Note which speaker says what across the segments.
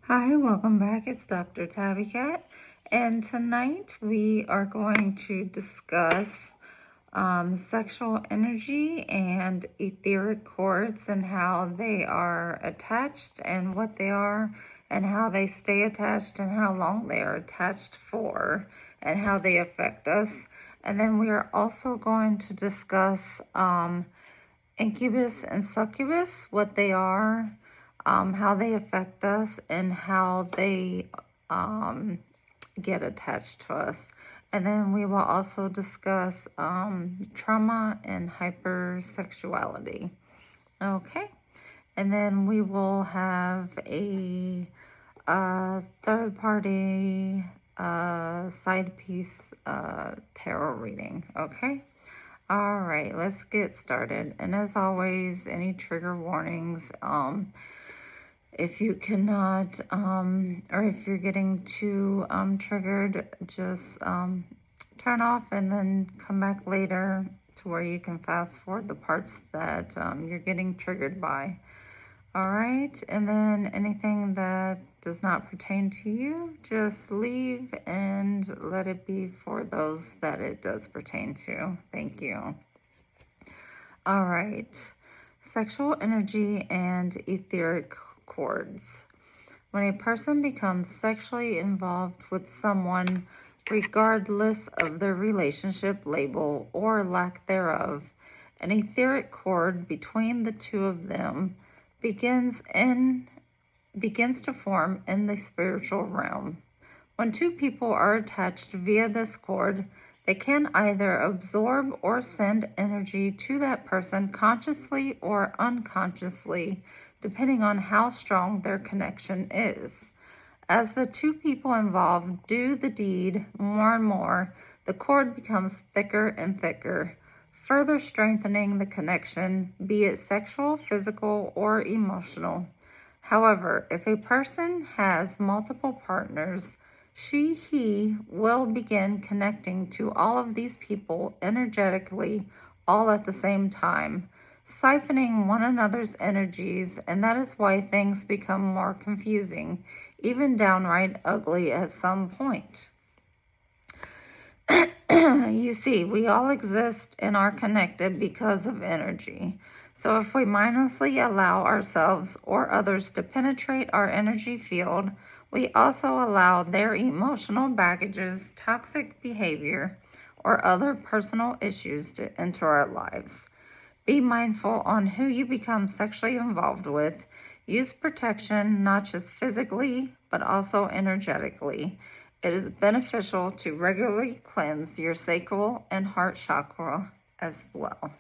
Speaker 1: Hi, welcome back. It's Dr. Tabby Cat, and tonight we are going to discuss sexual energy and etheric cords and how they are attached and what they are and how they stay attached and how long they are attached for and how they affect us. And then we are also going to discuss Incubus and Succubus, what they are, how they affect us, and how they get attached to us. And then we will also discuss trauma and hypersexuality. Okay. And then we will have a third party side piece tarot reading. Okay. All right, let's get started. And as always, any trigger warnings, if you cannot, or if you're getting too triggered, just turn off and then come back later to where you can fast forward the parts that you're getting triggered by. All right, and then anything that does not pertain to you, just leave and let it be for those that it does pertain to. Thank you. All right, sexual energy and etheric cords. When a person becomes sexually involved with someone, regardless of their relationship label or lack thereof, an etheric cord between the two of them begins to form in the spiritual realm. When two people are attached via this cord, they can either absorb or send energy to that person consciously or unconsciously, depending on how strong their connection is. As the two people involved do the deed more and more, the cord becomes thicker and thicker, further strengthening the connection, be it sexual, physical, or emotional. However, if a person has multiple partners, he will begin connecting to all of these people energetically all at the same time, siphoning one another's energies, and that is why things become more confusing, even downright ugly at some point. You see, we all exist and are connected because of energy. So if we mindlessly allow ourselves or others to penetrate our energy field, we also allow their emotional baggages, toxic behavior, or other personal issues to enter our lives. Be mindful on who you become sexually involved with. Use protection, not just physically, but also energetically. It is beneficial to regularly cleanse your sacral and heart chakra as well.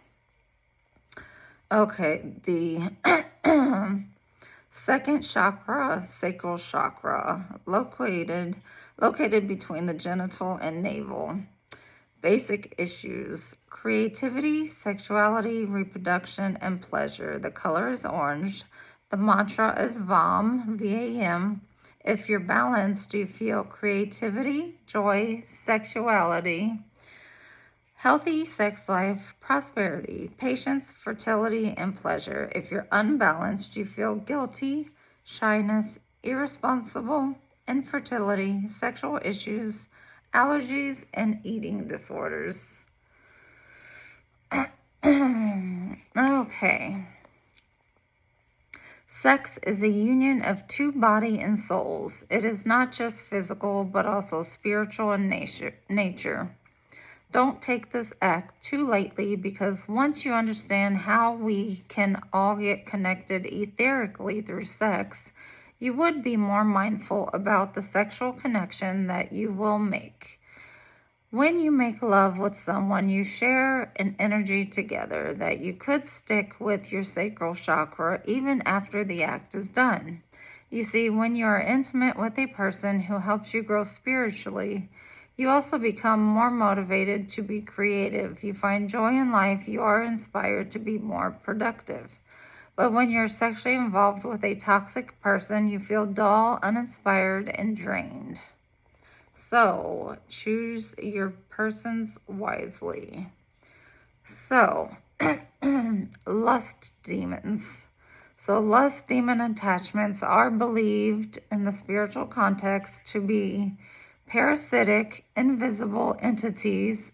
Speaker 1: Okay, the second chakra, sacral chakra, located between the genital and navel. Basic issues: creativity, sexuality, reproduction, and pleasure. The color is orange. The mantra is VAM, V-A-M. If you're balanced, you feel creativity, joy, sexuality, healthy sex life, prosperity, patience, fertility, and pleasure. If you're unbalanced, you feel guilty, shyness, irresponsible, infertility, sexual issues, allergies, and eating disorders. Okay. Sex is a union of two body and souls. It is not just physical, but also spiritual in nature. Don't take this act too lightly, because once you understand how we can all get connected etherically through sex, you would be more mindful about the sexual connection that you will make. When you make love with someone, you share an energy together that you could stick with your sacral chakra even after the act is done. You see, when you are intimate with a person who helps you grow spiritually, you also become more motivated to be creative. You find joy in life. You are inspired to be more productive. But when you're sexually involved with a toxic person, you feel dull, uninspired, and drained. So choose your persons wisely. So, lust demons. So lust demon attachments are believed in the spiritual context to be parasitic, invisible entities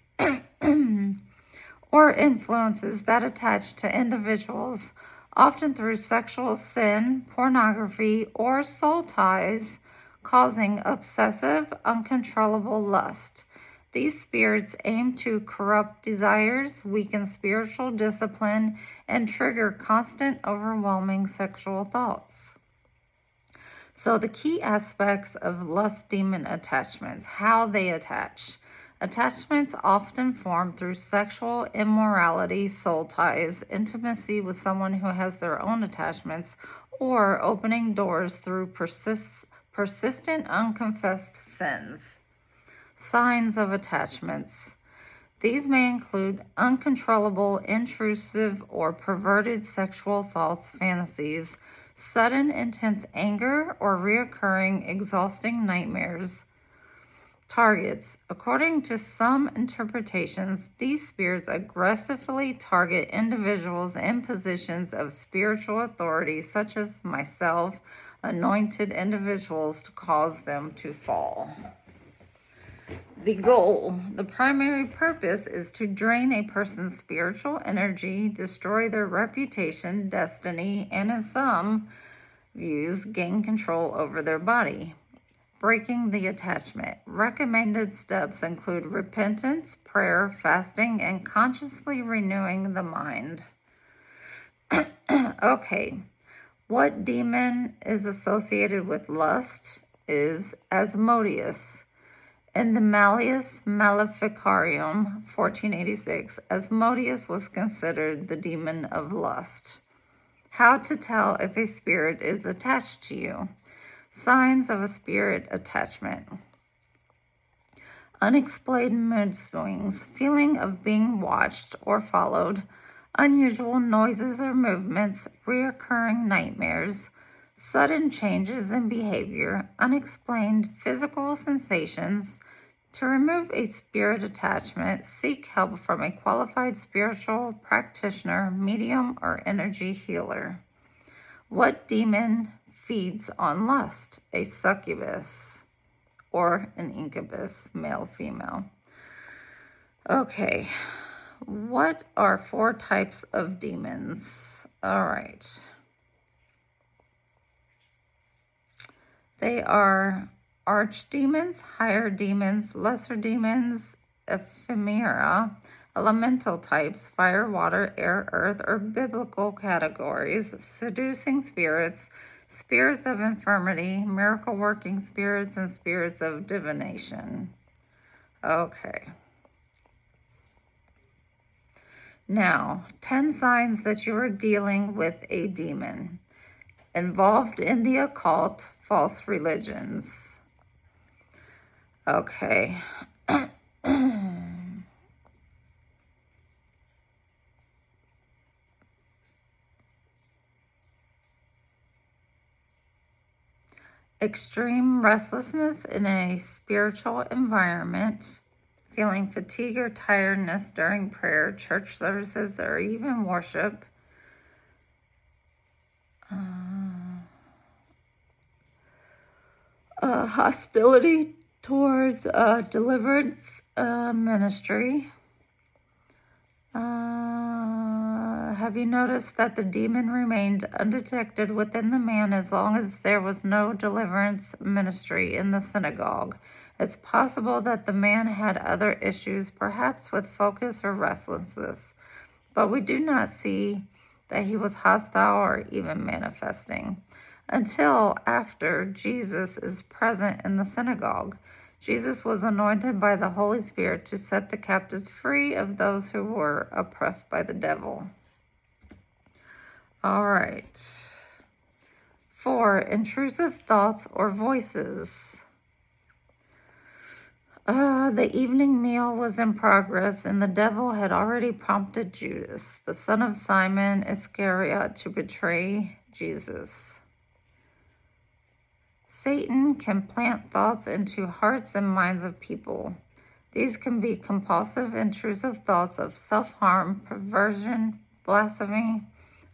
Speaker 1: or influences that attach to individuals, often through sexual sin, pornography, or soul ties, causing obsessive, uncontrollable lust. These spirits aim to corrupt desires, weaken spiritual discipline, and trigger constant, overwhelming sexual thoughts. So, the key aspects of lust demon attachments, how they attach. Attachments often form through sexual immorality, soul ties, intimacy with someone who has their own attachments, or opening doors through persistent, unconfessed sins. Signs of attachments. These may include uncontrollable, intrusive, or perverted sexual thoughts, fantasies, sudden intense anger, or reoccurring exhausting nightmares. Targets. According to some interpretations, these spirits aggressively target individuals in positions of spiritual authority, such as myself, anointed individuals, to cause them to fall. The goal, the primary purpose, is to drain a person's spiritual energy, destroy their reputation, destiny, and in some views, gain control over their body. Breaking the attachment. Recommended steps include repentance, prayer, fasting, and consciously renewing the mind. Okay, what demon is associated with lust is Asmodeus. In the Malleus Maleficarum, 1486, Asmodeus was considered the demon of lust. How to tell if a spirit is attached to you. Signs of a spirit attachment. Unexplained mood swings, feeling of being watched or followed, unusual noises or movements, recurring nightmares, sudden changes in behavior, unexplained physical sensations. To remove a spirit attachment, seek help from a qualified spiritual practitioner, medium, or energy healer. What demon feeds on lust? A succubus or an incubus, male, female. Okay, what are 4 types of demons? All right. They are archdemons, higher demons, lesser demons, ephemera, elemental types, fire, water, air, earth, or biblical categories, seducing spirits, spirits of infirmity, miracle working spirits, and spirits of divination. Okay. Now, 10 signs that you are dealing with a demon. Involved in the occult, false religions. Okay. Extreme restlessness in a spiritual environment, feeling fatigue or tiredness during prayer, church services, or even worship. Hostility towards deliverance ministry. Have you noticed that the demon remained undetected within the man as long as there was no deliverance ministry in the synagogue? It's possible that the man had other issues, perhaps with focus or restlessness, but we do not see that he was hostile or even manifesting until after Jesus is present in the synagogue. Jesus was anointed by the Holy Spirit to set the captives free of those who were oppressed by the devil. All right. 4, intrusive thoughts or voices. The evening meal was in progress, and the devil had already prompted Judas, the son of Simon Iscariot, to betray Jesus. Satan can plant thoughts into hearts and minds of people. These can be compulsive, intrusive thoughts of self-harm, perversion, blasphemy,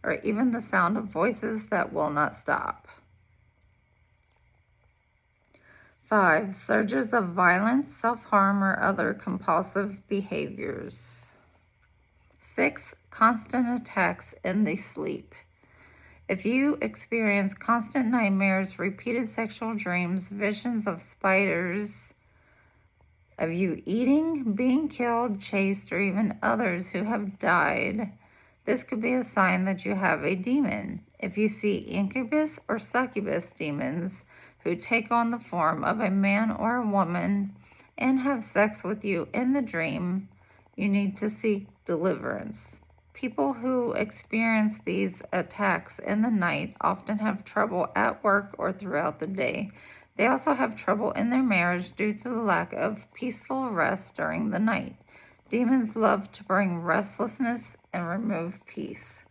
Speaker 1: or even the sound of voices that will not stop. 5. Surges of violence, self-harm, or other compulsive behaviors. 6. Constant attacks in the sleep. If you experience constant nightmares, repeated sexual dreams, visions of spiders, of you eating, being killed, chased, or even others who have died, this could be a sign that you have a demon. If you see incubus or succubus demons who take on the form of a man or a woman and have sex with you in the dream, you need to seek deliverance. People who experience these attacks in the night often have trouble at work or throughout the day. They also have trouble in their marriage due to the lack of peaceful rest during the night. Demons love to bring restlessness and remove peace.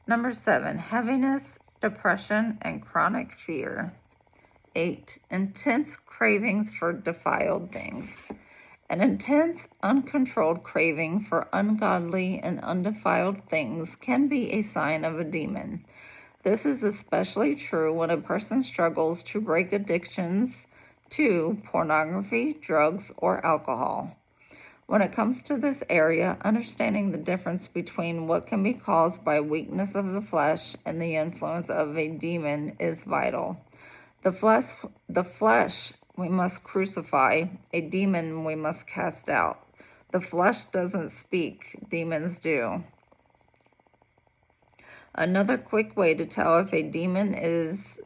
Speaker 1: Number 7, heaviness, depression, and chronic fear. 8, intense cravings for defiled things. An intense, uncontrolled craving for ungodly and undefiled things can be a sign of a demon. This is especially true when a person struggles to break addictions to pornography, drugs, or alcohol. When it comes to this area, understanding the difference between what can be caused by weakness of the flesh and the influence of a demon is vital. The flesh we must crucify, a demon we must cast out. The flesh doesn't speak, demons do. Another quick way to tell if a demon is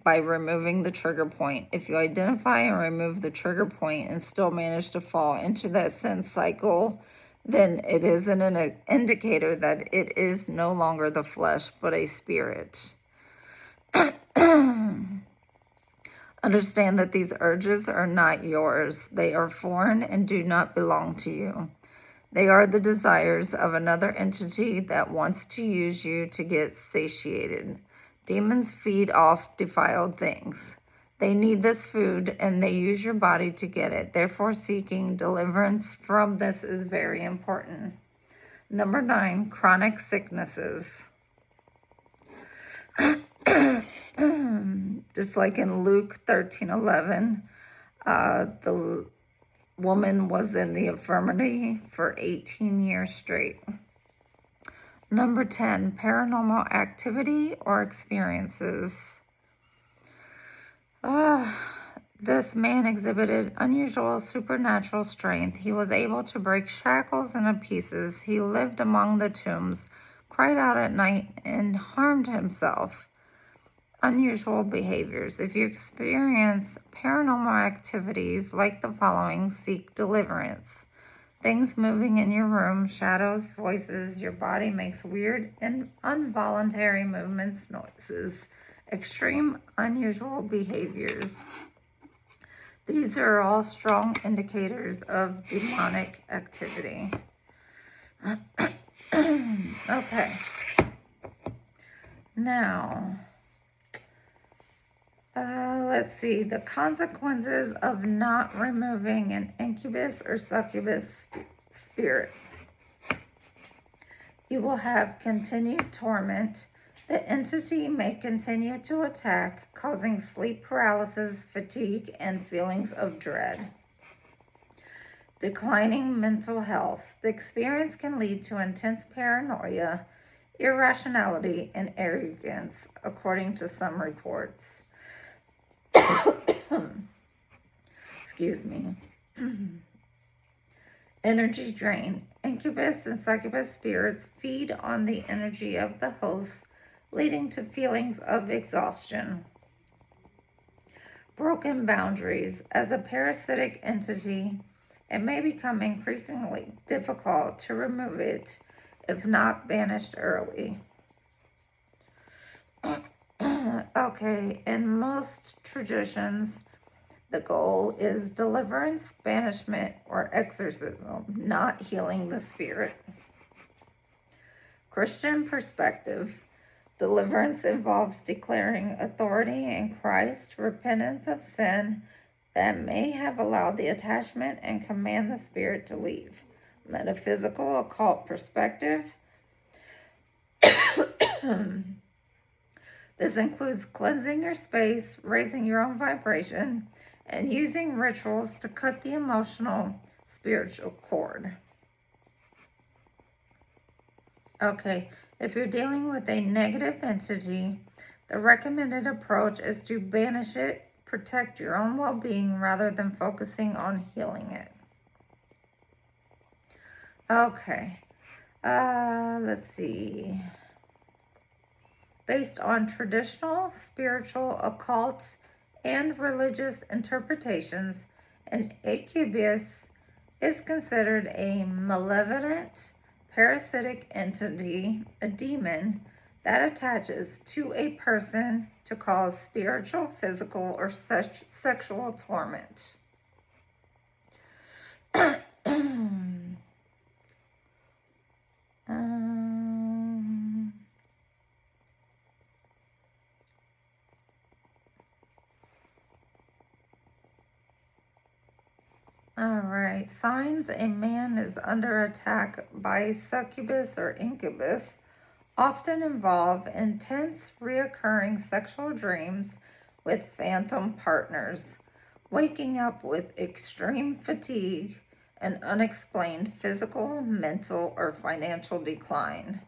Speaker 1: by removing the trigger point. If you identify and remove the trigger point and still manage to fall into that sin cycle, then it is an indicator that it is no longer the flesh, but a spirit. Understand that these urges are not yours. They are foreign and do not belong to you. They are the desires of another entity that wants to use you to get satiated. Demons feed off defiled things. They need this food and they use your body to get it. Therefore, seeking deliverance from this is very important. Number 9, chronic sicknesses. Just like in Luke 13:11, the woman was in the infirmary for 18 years straight. Number 10, paranormal activity or experiences. This man exhibited unusual supernatural strength. He was able to break shackles into pieces. He lived among the tombs, cried out at night, and harmed himself. Unusual behaviors. If you experience paranormal activities like the following, seek deliverance. Things moving in your room, shadows, voices, your body makes weird and involuntary movements, noises, extreme unusual behaviors. These are all strong indicators of demonic activity. Okay. Now, let's see, the consequences of not removing an incubus or succubus spirit. You will have continued torment. The entity may continue to attack, causing sleep paralysis, fatigue, and feelings of dread. Declining mental health. The experience can lead to intense paranoia, irrationality, and arrogance, according to some reports. Excuse me. Energy drain. Incubus and succubus spirits feed on the energy of the host, leading to feelings of exhaustion. Broken boundaries. As a parasitic entity, it may become increasingly difficult to remove it if not banished early. Okay, in most traditions, the goal is deliverance, banishment, or exorcism, not healing the spirit. Christian perspective. Deliverance involves declaring authority in Christ, repentance of sin that may have allowed the attachment, and command the spirit to leave. Metaphysical, occult perspective. This includes cleansing your space, raising your own vibration, and using rituals to cut the emotional, spiritual cord. Okay, if you're dealing with a negative entity, the recommended approach is to banish it, protect your own well-being rather than focusing on healing it. Okay, let's see. Based on traditional, spiritual, occult, and religious interpretations, an incubus is considered a malevolent, parasitic entity, a demon that attaches to a person to cause spiritual, physical, or sexual torment. All right, signs a man is under attack by succubus or incubus often involve intense, reoccurring sexual dreams with phantom partners, waking up with extreme fatigue, and unexplained physical, mental, or financial decline.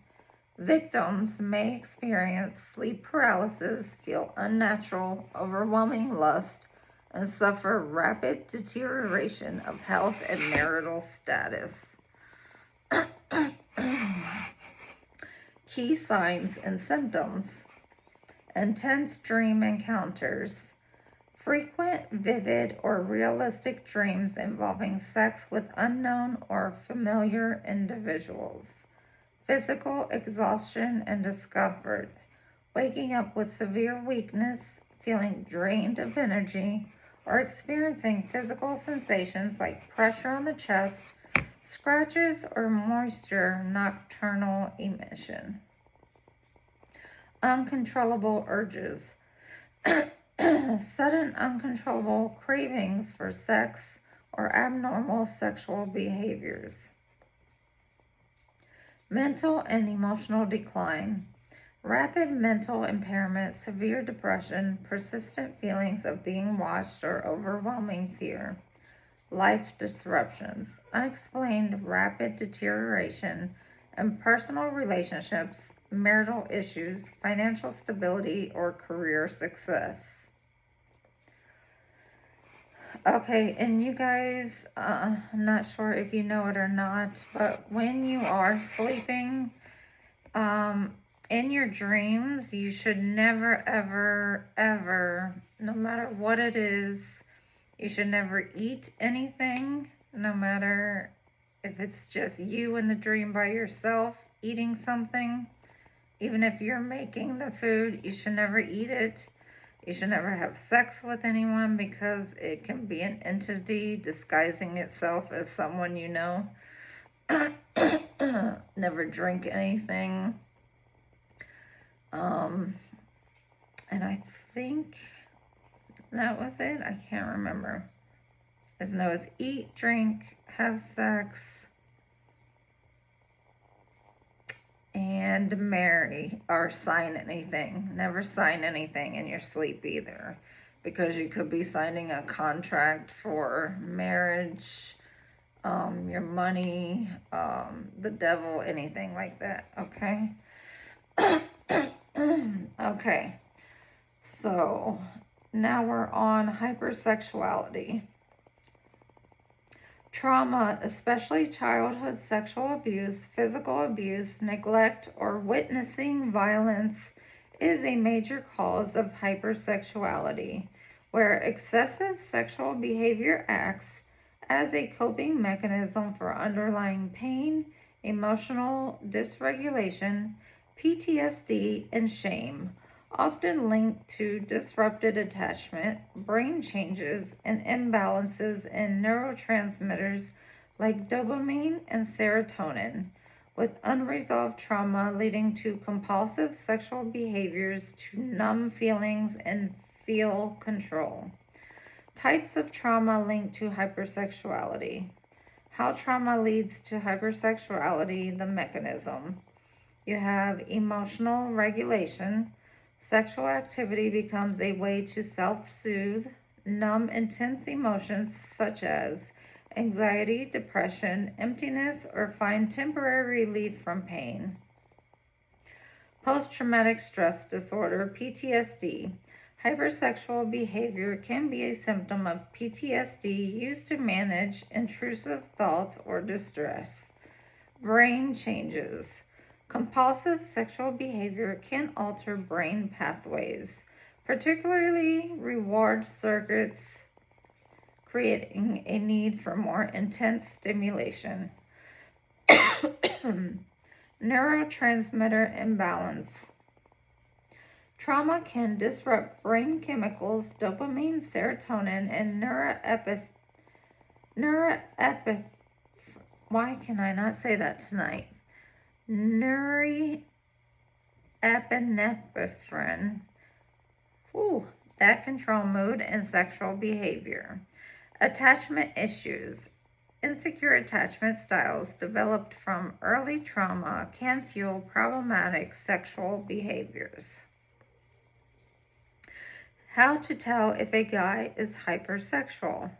Speaker 1: Victims may experience sleep paralysis, feel unnatural, overwhelming lust, and suffer rapid deterioration of health and marital status. Key signs and symptoms: intense dream encounters, frequent, vivid, or realistic dreams involving sex with unknown or familiar individuals, physical exhaustion and discomfort, waking up with severe weakness, feeling drained of energy, or experiencing physical sensations like pressure on the chest, scratches, or moisture, nocturnal emission. Uncontrollable urges, sudden uncontrollable cravings for sex or abnormal sexual behaviors. Mental and emotional decline, rapid mental impairment, severe depression, persistent feelings of being watched or overwhelming fear. Life disruptions, unexplained rapid deterioration in personal relationships, marital issues, financial stability, or career success. Okay, and you guys, I'm not sure if you know it or not, but when you are sleeping, in your dreams, you should never, ever, ever, no matter what it is, you should never eat anything, no matter if it's just you in the dream by yourself eating something. Even if you're making the food, you should never eat it. You should never have sex with anyone because it can be an entity disguising itself as someone you know. Never drink anything. And I think that was it. I can't remember. As no as eat, drink, have sex, and marry or sign anything. Never sign anything in your sleep either, because you could be signing a contract for marriage, your money, the devil, anything like that, okay? Okay, so now we're on hypersexuality. Trauma, especially childhood sexual abuse, physical abuse, neglect, or witnessing violence, is a major cause of hypersexuality, where excessive sexual behavior acts as a coping mechanism for underlying pain, emotional dysregulation, PTSD, and shame, often linked to disrupted attachment, brain changes, and imbalances in neurotransmitters like dopamine and serotonin, with unresolved trauma leading to compulsive sexual behaviors to numb feelings and feel control. Types of trauma linked to hypersexuality. How trauma leads to hypersexuality, the mechanism. You have emotional regulation. Sexual activity becomes a way to self-soothe, numb intense emotions such as anxiety, depression, emptiness, or find temporary relief from pain. Post-traumatic stress disorder, PTSD. Hypersexual behavior can be a symptom of PTSD used to manage intrusive thoughts or distress. Brain changes. Compulsive sexual behavior can alter brain pathways, particularly reward circuits, creating a need for more intense stimulation. Neurotransmitter imbalance. Trauma can disrupt brain chemicals, dopamine, serotonin, and why can I not say that tonight? Norepinephrine. That control mood and sexual behavior. Attachment issues. Insecure attachment styles developed from early trauma can fuel problematic sexual behaviors. How to tell if a guy is hypersexual.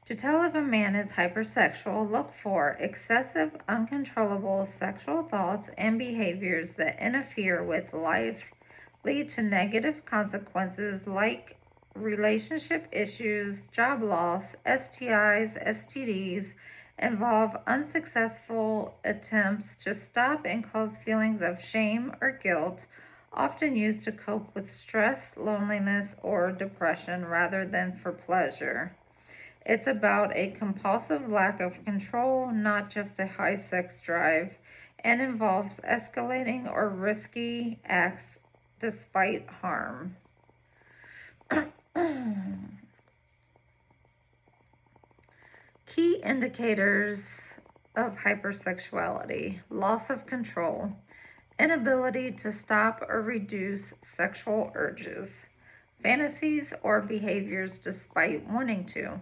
Speaker 1: To tell if a man is hypersexual, look for excessive, uncontrollable sexual thoughts and behaviors that interfere with life, lead to negative consequences like relationship issues, job loss, STIs, STDs, involve unsuccessful attempts to stop and cause feelings of shame or guilt, often used to cope with stress, loneliness, or depression rather than for pleasure. It's about a compulsive lack of control, not just a high sex drive, and involves escalating or risky acts despite harm. Key indicators of hypersexuality: loss of control, inability to stop or reduce sexual urges, fantasies or behaviors despite wanting to,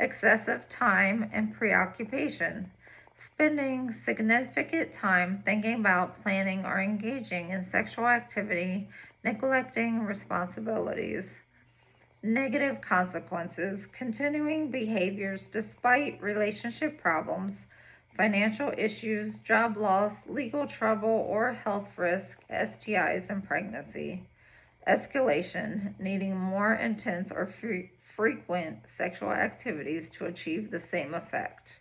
Speaker 1: excessive time and preoccupation, spending significant time thinking about planning or engaging in sexual activity, neglecting responsibilities. Negative consequences, continuing behaviors despite relationship problems, financial issues, job loss, legal trouble or health risk, STIs, and pregnancy. Escalation, needing more intense or frequent sexual activities to achieve the same effect.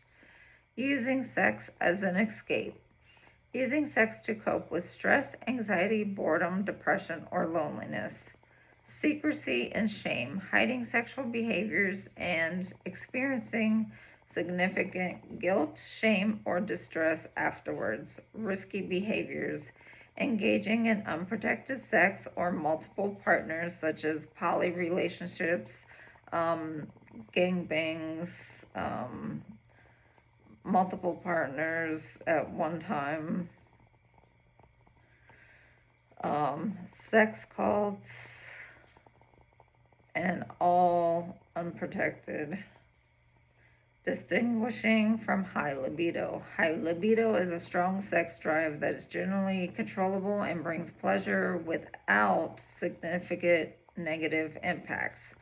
Speaker 1: Using sex as an escape. Using sex to cope with stress, anxiety, boredom, depression, or loneliness. Secrecy and shame, hiding sexual behaviors and experiencing significant guilt, shame, or distress afterwards. Risky behaviors, engaging in unprotected sex or multiple partners, such as poly relationships, gangbangs, multiple partners at one time, sex cults, and all unprotected. Distinguishing from high libido. High libido is a strong sex drive that is generally controllable and brings pleasure without significant negative impacts.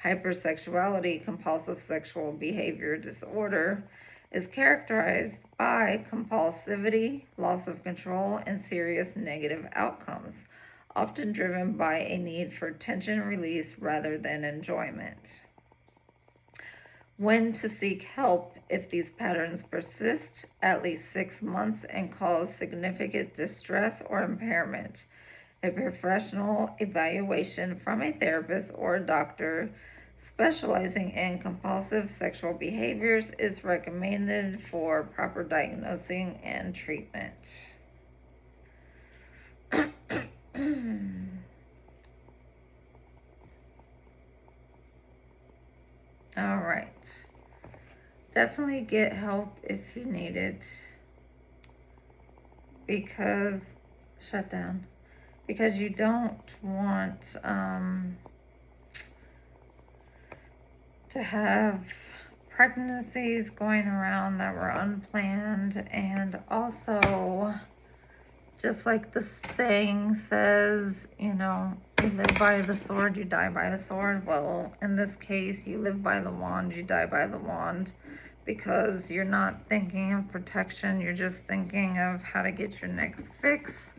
Speaker 1: Hypersexuality, compulsive sexual behavior disorder, is characterized by compulsivity, loss of control, and serious negative outcomes, often driven by a need for tension release rather than enjoyment. When to seek help if these patterns persist at least 6 months and cause significant distress or impairment. A professional evaluation from a therapist or doctor specializing in compulsive sexual behaviors is recommended for proper diagnosing and treatment. All right. Definitely get help if you need it. Because, shut down. Because you don't want to have pregnancies going around that were unplanned, and also Just like the saying says, you know, you live by the sword, you die by the sword. Well, in this case, you live by the wand, you die by the wand, because you're not thinking of protection, you're just thinking of how to get your next fix.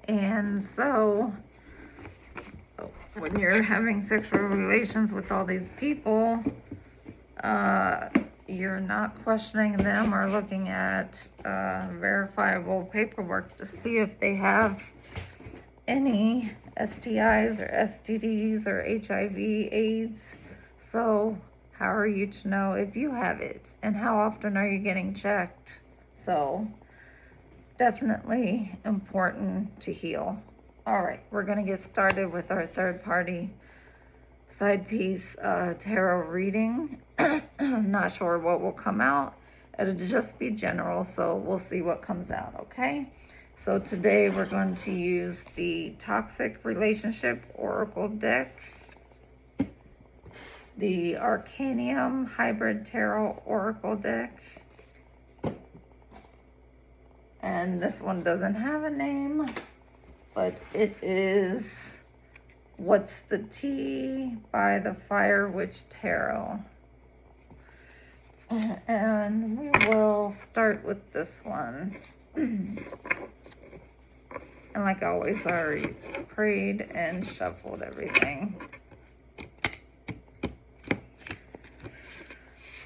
Speaker 1: And so when you're having sexual relations with all these people, you're not questioning them or looking at verifiable paperwork to see if they have any STIs or STDs or HIV, AIDS. So how are you to know if you have it? And how often are you getting checked? So definitely important to heal. All right, we're going to get started with our third party side piece tarot reading. I'm not sure what will come out. It'll just be general, so we'll see what comes out, okay? So today we're going to use the Toxic Relationship Oracle deck, the Arcanium Hybrid Tarot Oracle deck, and this one doesn't have a name, but it is What's the Tea by the Fire Witch Tarot. And we will start with this one. And like always, I already prayed and shuffled everything.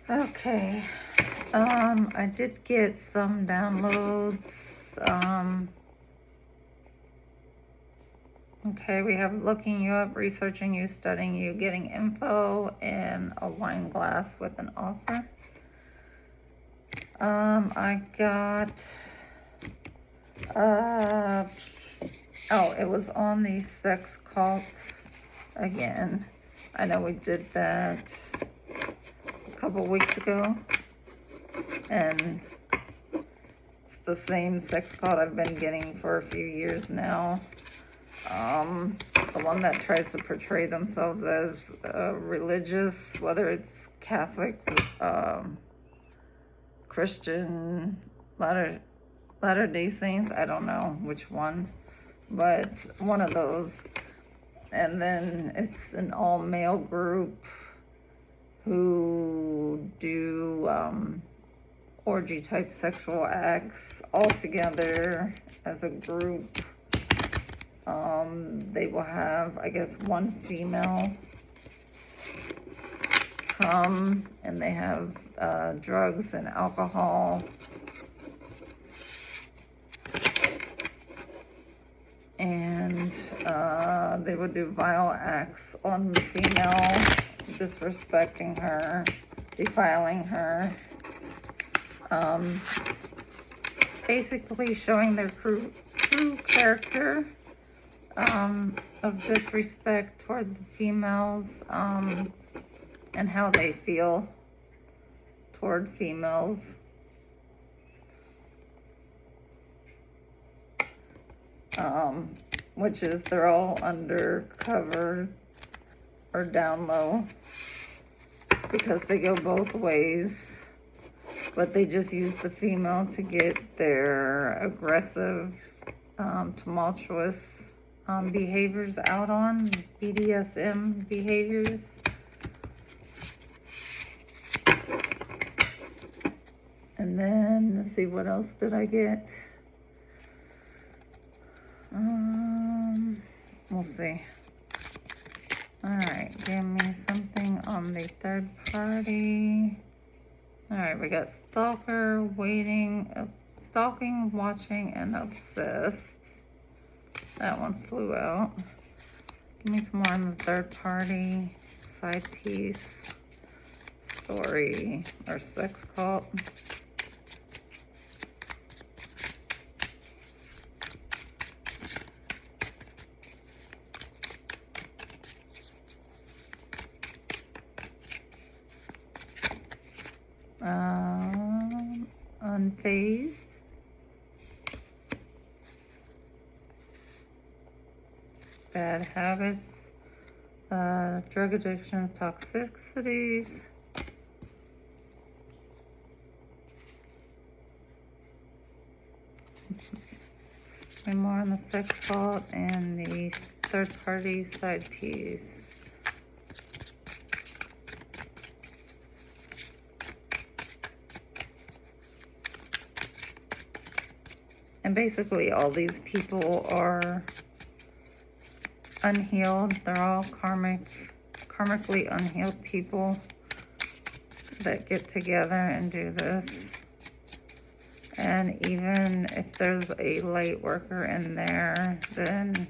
Speaker 1: Okay. I did get some downloads. Okay, we have looking you up, researching you, studying you, getting info, and a wine glass with an offer. I got, it was on the sex cult again. I know we did that a couple weeks ago, and it's the same sex cult I've been getting for a few years now. The one that tries to portray themselves as religious, whether it's Catholic, Christian, Latter-day Saints, I don't know which one, but one of those. And then it's an all-male group who do orgy-type sexual acts all together as a group. They will have, I guess, one female come, and they have drugs and alcohol. And they will do vile acts on the female, disrespecting her, defiling her, basically showing their true character of disrespect toward the females, and how they feel toward females. Which is they're all undercover or down low because they go both ways, but they just use the female to get their aggressive, tumultuous behaviors out on, BDSM behaviors. And then, let's see, what else did I get? We'll see. All right, give me something on the third party. All right, we got stalker, waiting, stalking, watching, and obsessed. That one flew out. Give me some more on the third party, side piece, story, or sex cult. Unfazed. Bad habits. Drug addictions, toxicities. me more on the sex cult and the third party side piece. And basically all these people are unhealed. They're all karmically unhealed people that get together and do this. And even if there's a light worker in there, then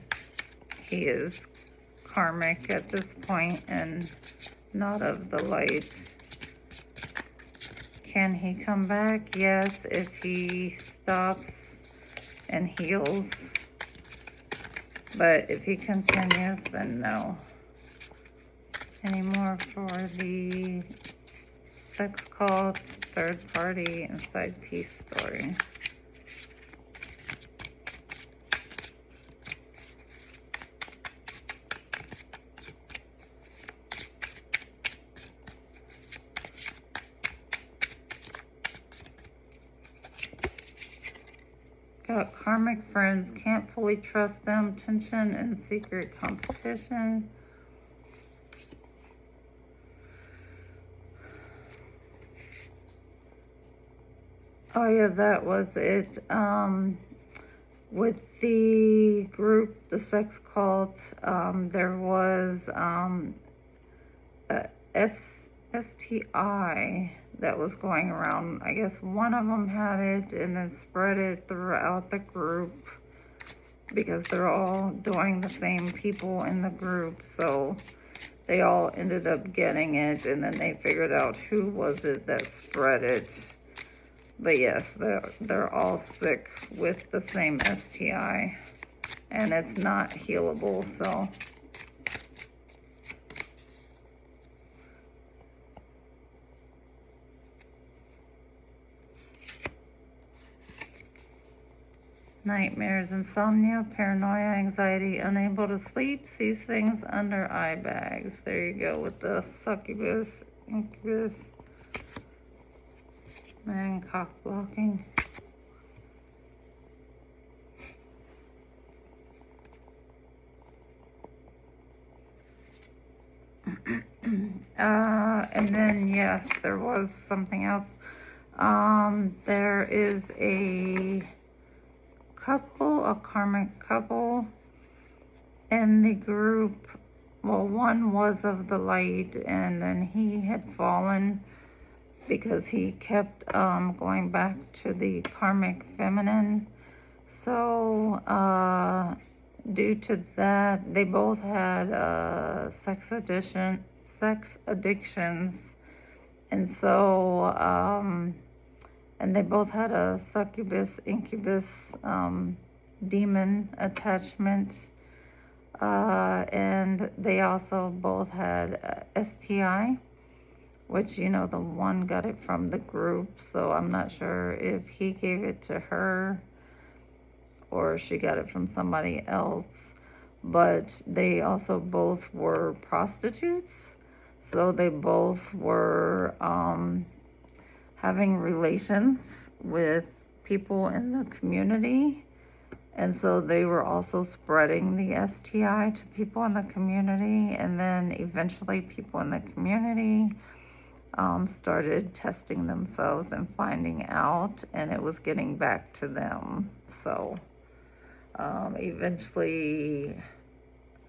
Speaker 1: he is karmic at this point and not of the light. Can he come back? Yes, if he stops and heals. But if he continues, then no. Any more for the sex cult, third party, and side piece story? Got karmic friends, can't fully trust them, tension and secret competition. Oh yeah, that was it. With the group, the sex cult, there was a STI that was going around. I guess one of them had it and then spread it throughout the group because they're all doing the same people in the group. So they all ended up getting it, and then they figured out who was it that spread it. But yes, they're all sick with the same STI, and it's not healable, so. Nightmares, insomnia, paranoia, anxiety, unable to sleep, sees things under eye bags. There you go with the succubus, incubus, and cock blocking. And then yes, there was something else. There is a couple, a karmic couple in the group. Well, one was of the light, and then he had fallen because he kept going back to the karmic feminine. So due to that, they both had sex addictions, and so and they both had a succubus incubus demon attachment, and they also both had STI, which, you know, the one got it from the group, so I'm not sure if he gave it to her or she got it from somebody else. But they also both were prostitutes, so they both were having relations with people in the community, and so they were also spreading the STI to people in the community, and then eventually people in the community started testing themselves and finding out, and it was getting back to them. So eventually,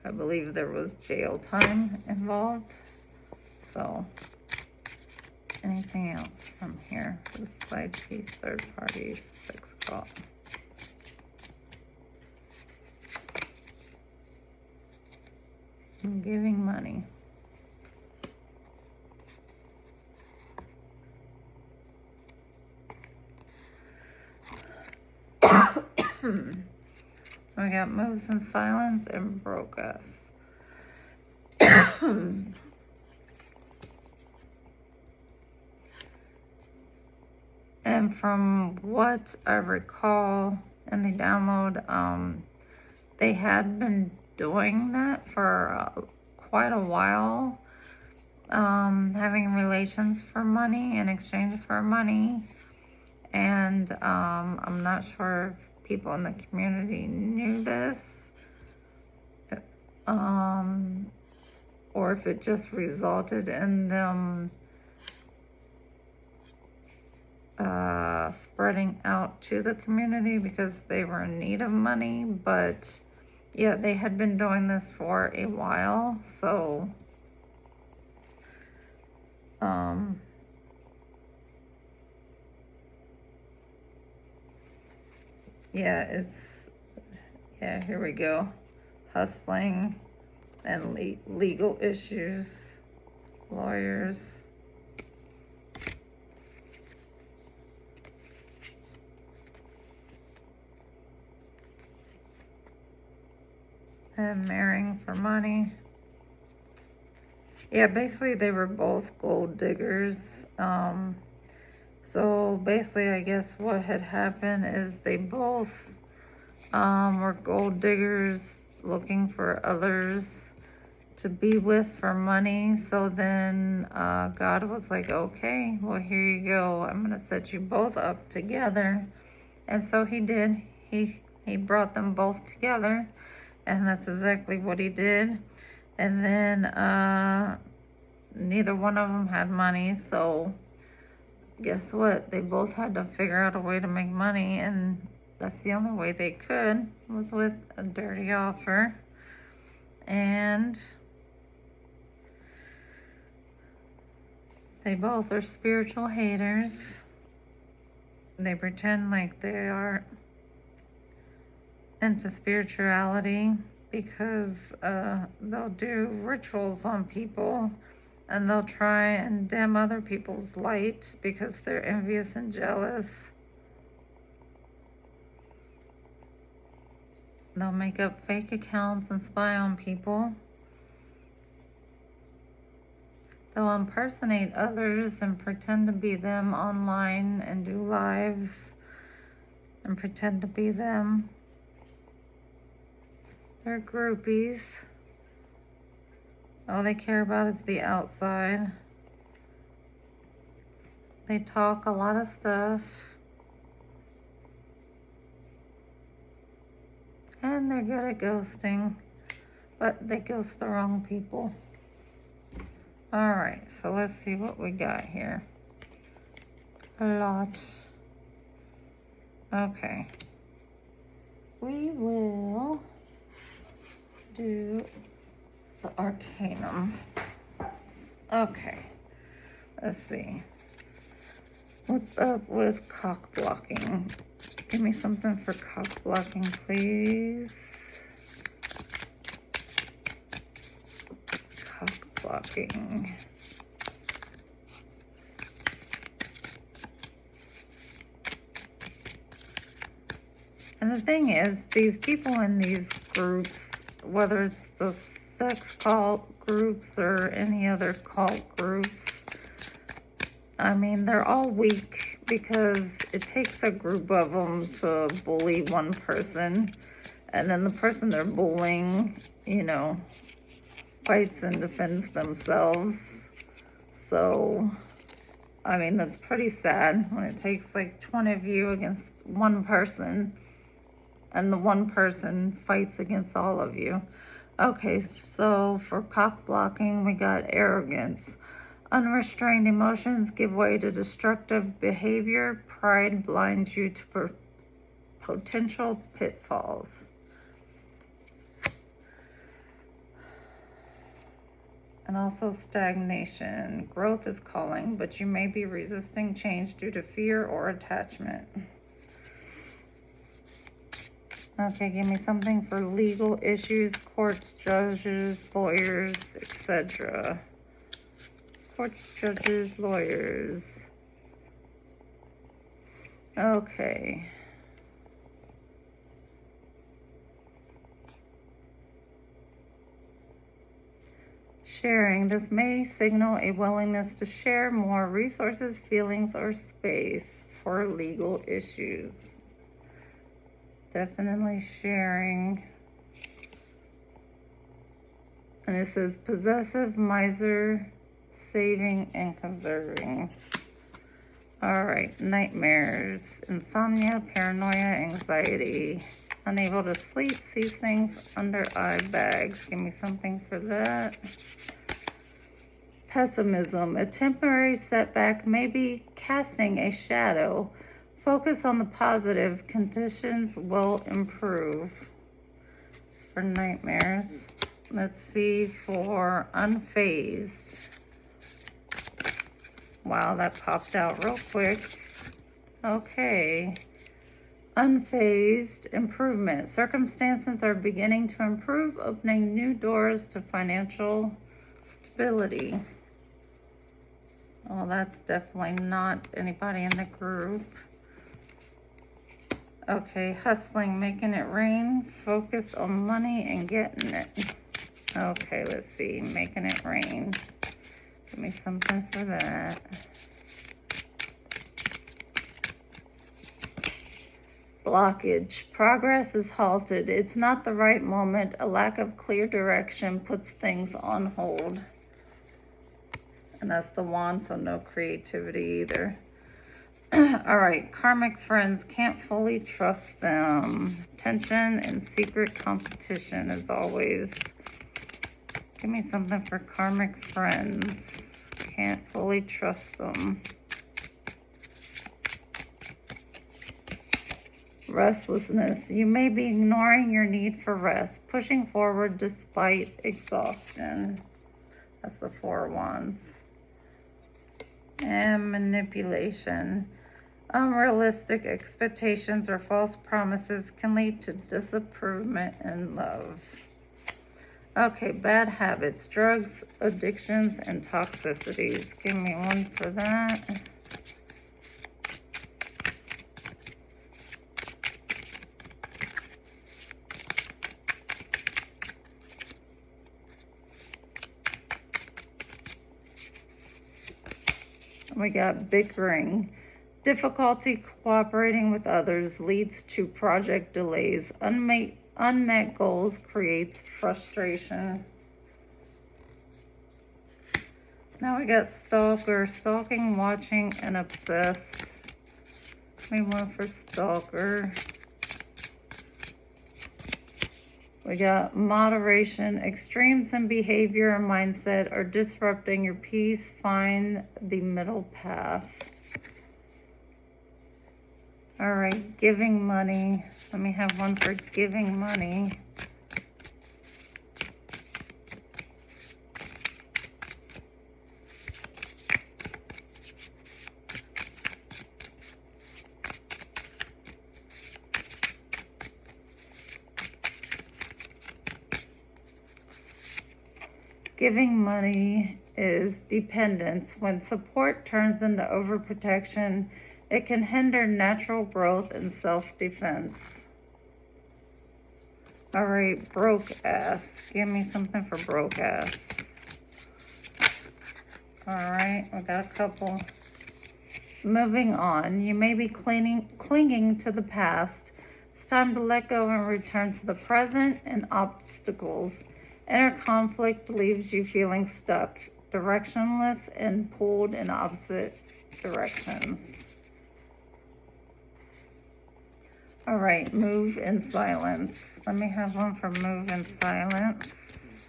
Speaker 1: I believe there was jail time involved. So anything else from here? This side piece, third party, sex cult. And giving money. We got moves in silence and broke us. And from what I recall in the download, they had been doing that for quite a while, having relations for money in exchange for money. And I'm not sure if people in the community knew this, or if it just resulted in them spreading out to the community because they were in need of money. But yeah, they had been doing this for a while, so yeah, here we go. Hustling and legal issues, lawyers. And marrying for money. Yeah, basically they were both gold diggers. So basically I guess what had happened is they both were gold diggers looking for others to be with for money. So then God was like, okay, well, here you go. I'm going to set you both up together. And so he did. He brought them both together. And that's exactly what he did. And then neither one of them had money. So guess what? They both had to figure out a way to make money. And that's the only way they could, was with a dirty offer. And they both are spiritual haters. They pretend like they are into spirituality because they'll do rituals on people, and they'll try and dim other people's light because they're envious and jealous. They'll make up fake accounts and spy on people. They'll impersonate others and pretend to be them online and do lives and pretend to be them. They're groupies. All they care about is the outside. They talk a lot of stuff. And they're good at ghosting, but they ghost the wrong people. All right, so let's see what we got here. A lot. Okay. We will do the Arcanum. Okay. Let's see. What's up with cock blocking? Give me something for cock blocking, please. Cock blocking. And the thing is, these people in these groups, whether it's the sex cult groups or any other cult groups, I mean, they're all weak because it takes a group of them to bully one person. And then the person they're bullying, you know, fights and defends themselves. So, I mean, that's pretty sad when it takes like 20 of you against one person, and the one person fights against all of you. Okay, so for cock blocking, we got arrogance. Unrestrained emotions give way to destructive behavior. Pride blinds you to potential pitfalls. And also stagnation. Growth is calling, but you may be resisting change due to fear or attachment. Okay, give me something for legal issues, courts, judges, lawyers, etc. Courts, judges, lawyers. Okay. Sharing. This may signal a willingness to share more resources, feelings, or space for legal issues. Definitely sharing. And it says possessive, miser, saving, and conserving. All right, nightmares, insomnia, paranoia, anxiety, unable to sleep, sees things under eye bags. Give me something for that. Pessimism, a temporary setback may be casting a shadow. Focus on the positive, conditions will improve. It's for nightmares. Let's see for unfazed. Wow, that popped out real quick. Okay. Unfazed, improvement. Circumstances are beginning to improve, opening new doors to financial stability. Well, that's definitely not anybody in the group. Okay, hustling, making it rain, focused on money and getting it. Okay, let's see, making it rain. Give me something for that. Blockage, progress is halted. It's not the right moment. A lack of clear direction puts things on hold. And that's the wand, so no creativity either. All right, karmic friends, can't fully trust them. Tension and secret competition as always. Give me something for karmic friends. Can't fully trust them. Restlessness, you may be ignoring your need for rest, pushing forward despite exhaustion. That's the Four of Wands. And manipulation. Unrealistic expectations or false promises can lead to disapproval in love. Okay, bad habits, drugs, addictions, and toxicities. Give me one for that. We got bickering. Difficulty cooperating with others leads to project delays. Unmet goals creates frustration. Now we got stalker, stalking, watching, and obsessed. We went for stalker. We got moderation. Extremes in behavior and mindset are disrupting your peace. Find the middle path. All right, giving money. Let me have one for giving money. Giving money is dependence. When support turns into overprotection, it can hinder natural growth and self-defense. All right, broke ass. Give me something for broke ass. All right, we got a couple. Moving on. You may be clinging to the past. It's time to let go and return to the present and obstacles. Inner conflict leaves you feeling stuck, directionless, and pulled in opposite directions. All right, move in silence. Let me have one for move in silence.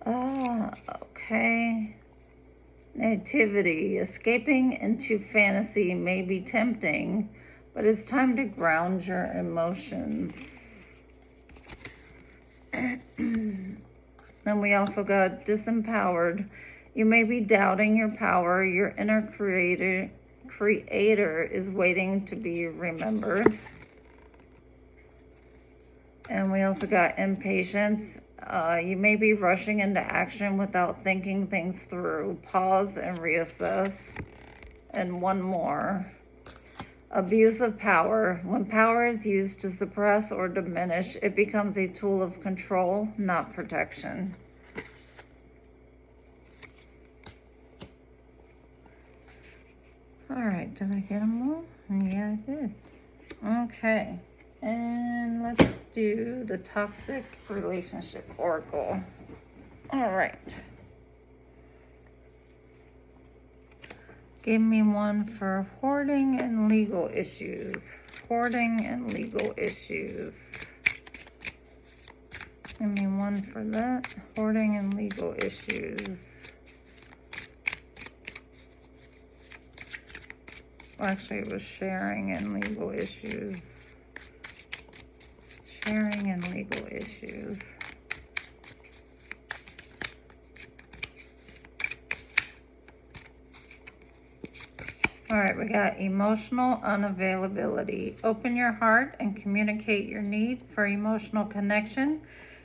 Speaker 1: Okay. Nativity. Escaping into fantasy may be tempting, but it's time to ground your emotions. Then we also got disempowered. You may be doubting your power. Your inner creator is waiting to be remembered. And we also got impatience. You may be rushing into action without thinking things through. Pause and reassess. And one more. Abuse of power. When power is used to suppress or diminish, it becomes a tool of control, not protection. All right, did I get them all? Yeah, I did. Okay. And let's do the toxic relationship oracle. All right. Give me one for hoarding and legal issues. Hoarding and legal issues. Give me one for that. Hoarding and legal issues. Well, actually, it was sharing and legal issues. Sharing and legal issues. All right, we got emotional unavailability. Open your heart and communicate your need for emotional connection.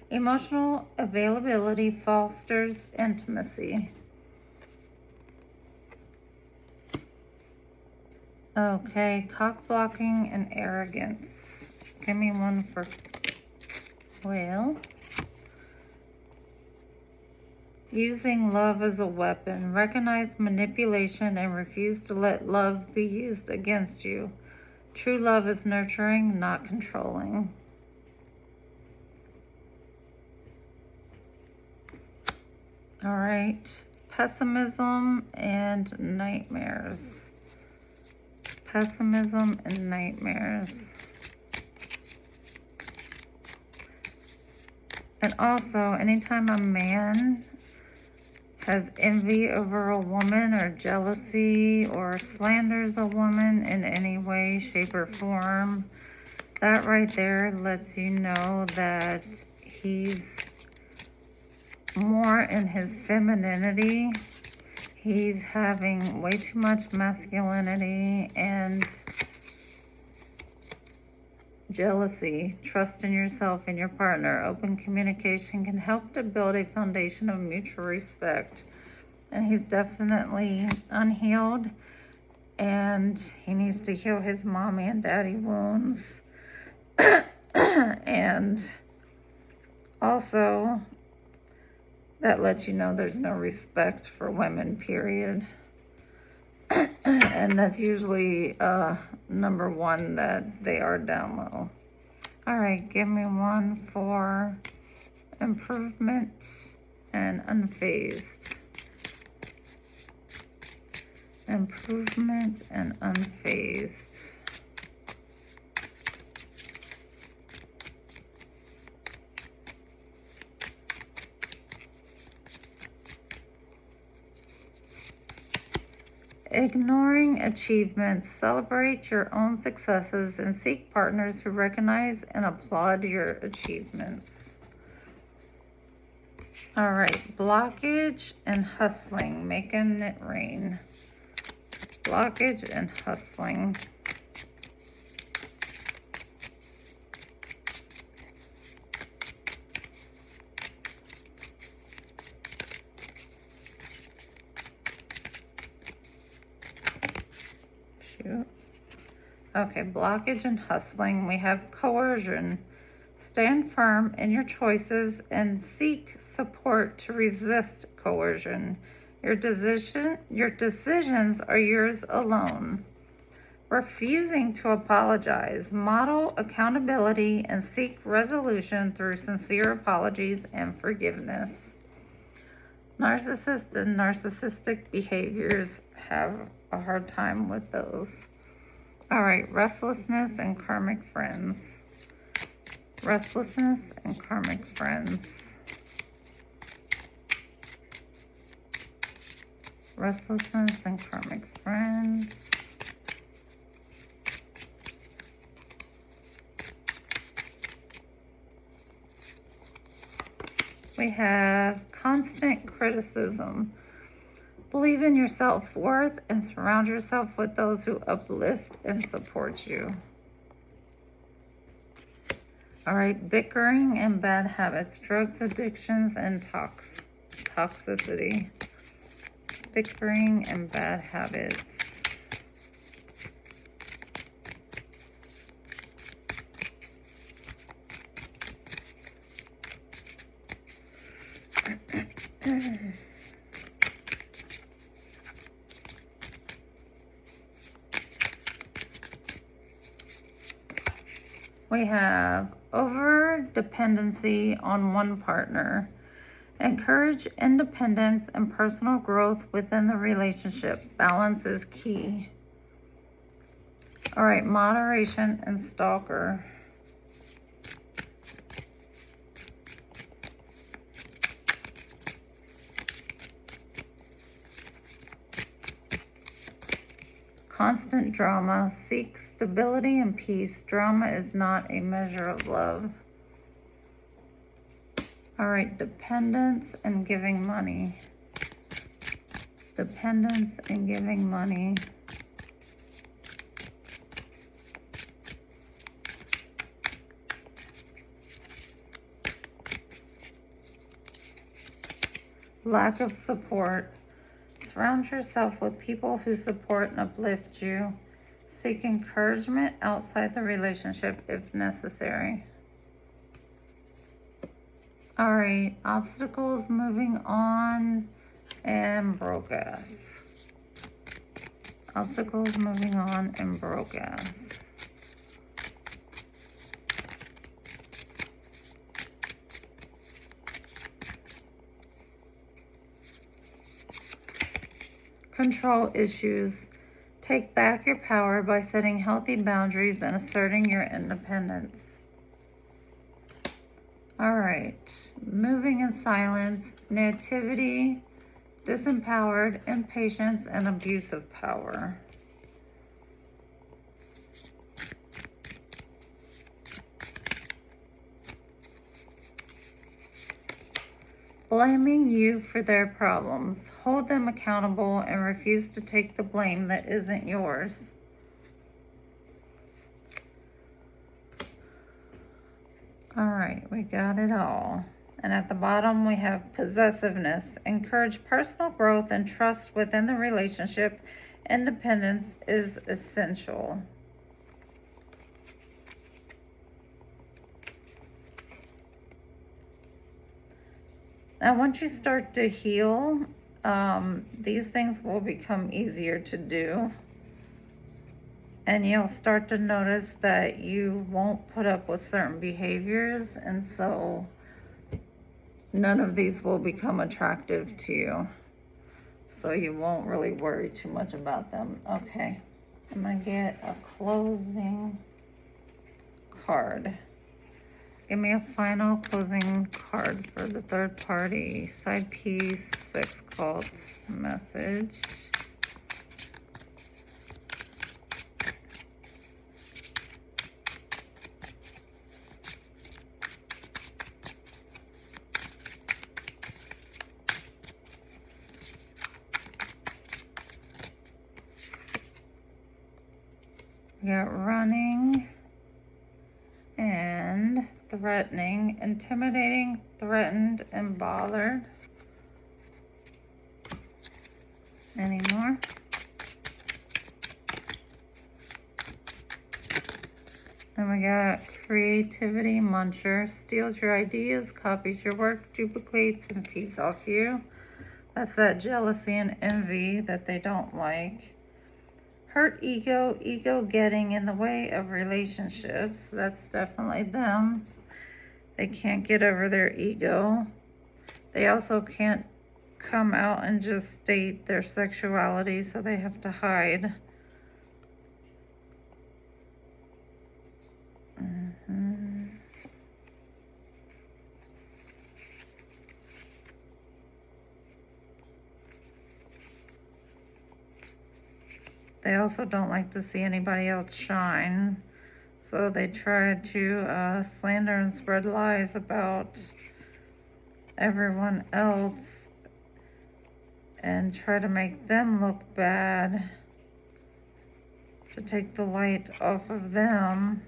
Speaker 1: Emotional availability fosters intimacy. Okay, cock blocking and arrogance. Give me one for whale. Using love as a weapon. Recognize manipulation and refuse to let love be used against you. True love is nurturing, not controlling. All right. Pessimism and nightmares. Pessimism and nightmares. And also, anytime a man has envy over a woman or jealousy or slanders a woman in any way, shape, or form, that right there lets you know that he's more in his femininity. He's having way too much masculinity and jealousy. Trust in yourself and your partner. Open communication can help to build a foundation of mutual respect. And he's definitely unhealed, and he needs to heal his mommy and daddy wounds. And also, that lets you know there's no respect for women, period. And that's usually number one, that they are down low. All right, give me one for improvement and unfazed. Improvement and unfazed. Ignoring achievements. Celebrate your own successes and seek partners who recognize and applaud your achievements. All right, blockage and hustling. Making it rain. Blockage and hustling. Okay, blockage and hustling. We have coercion. Stand firm in your choices and seek support to resist coercion. Your decisions are yours alone. Refusing to apologize. Model accountability and seek resolution through sincere apologies and forgiveness. Narcissists and narcissistic behaviors have a hard time with those. All right, restlessness and karmic friends. Restlessness and karmic friends. Restlessness and karmic friends. We have constant criticism. Believe in your self-worth and surround yourself with those who uplift and support you. All right, bickering and bad habits, drugs, addictions, and toxicity. Bickering and bad habits. We have over dependency on one partner. Encourage independence and personal growth within the relationship. Balance is key. All right, moderation and stalker. Constant drama. Seek stability and peace. Drama is not a measure of love. All right, dependence and giving money. Dependence and giving money. Lack of support. Surround yourself with people who support and uplift you. Seek encouragement outside the relationship if necessary. All right, obstacles, moving on, and broke ass. Obstacles, moving on, and broke ass. Control issues. Take back your power by setting healthy boundaries and asserting your independence. All right, moving in silence, nativity, disempowered, impatience, and abuse of power. Blaming you for their problems. Hold them accountable and refuse to take the blame that isn't yours. All right, we got it all. And at the bottom, we have possessiveness. Encourage personal growth and trust within the relationship. Independence is essential. Now, once you start to heal, these things will become easier to do. And you'll start to notice that you won't put up with certain behaviors, and so none of these will become attractive to you. So you won't really worry too much about them. Okay, I'm gonna get a closing card. Give me a final closing card for the third party. Side piece, sex cult message. We got running and threatening, intimidating, threatened, and bothered. Any more? And we got creativity muncher, steals your ideas, copies your work, duplicates, and feeds off you. That's that jealousy and envy that they don't like. Hurt ego, ego getting in the way of relationships. That's definitely them. They can't get over their ego. They also can't come out and just state their sexuality, so they have to hide. They also don't like to see anybody else shine. So they try to slander and spread lies about everyone else and try to make them look bad, to take the light off of them.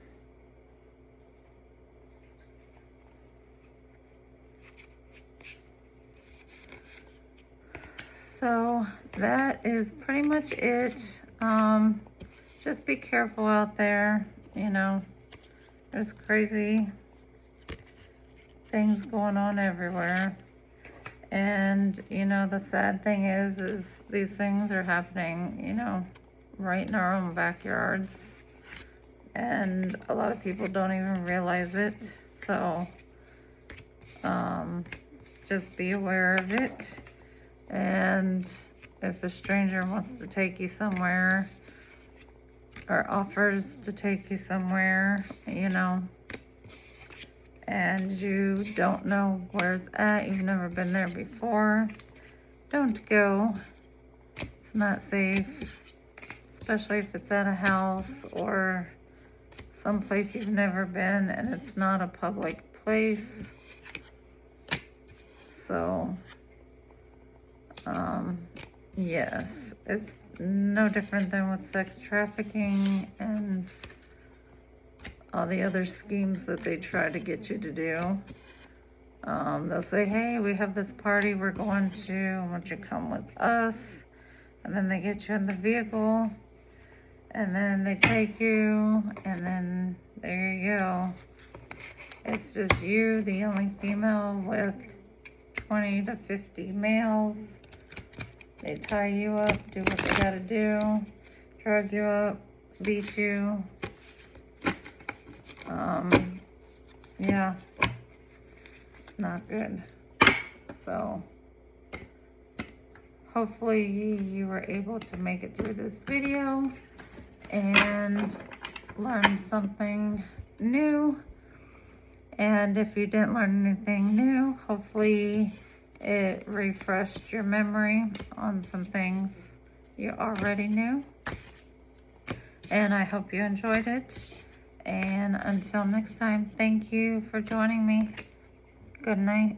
Speaker 1: So that is pretty much it. Just be careful out there. You know, there's crazy things going on everywhere. And, you know, the sad thing is these things are happening, you know, right in our own backyards. and a lot of people don't even realize it. So just be aware of it. And if a stranger wants to take you somewhere or offers to take you somewhere, you know, and you don't know where it's at, you've never been there before, don't go. It's not safe, especially if it's at a house or someplace you've never been and it's not a public place. So yes, it's no different than with sex trafficking and all the other schemes that they try to get you to do. They'll say, hey, we have this party we're going to, why don't you come with us? And then they get you in the vehicle, and then they take you, and then there you go. It's just you, the only female, with 20 to 50 males. They tie you up, do what they gotta do, drug you up, beat you. Yeah, it's not good. So hopefully you were able to make it through this video and learn something new. And if you didn't learn anything new, hopefully it refreshed your memory on some things you already knew. And I hope you enjoyed it. And until next time, thank you for joining me. Good night.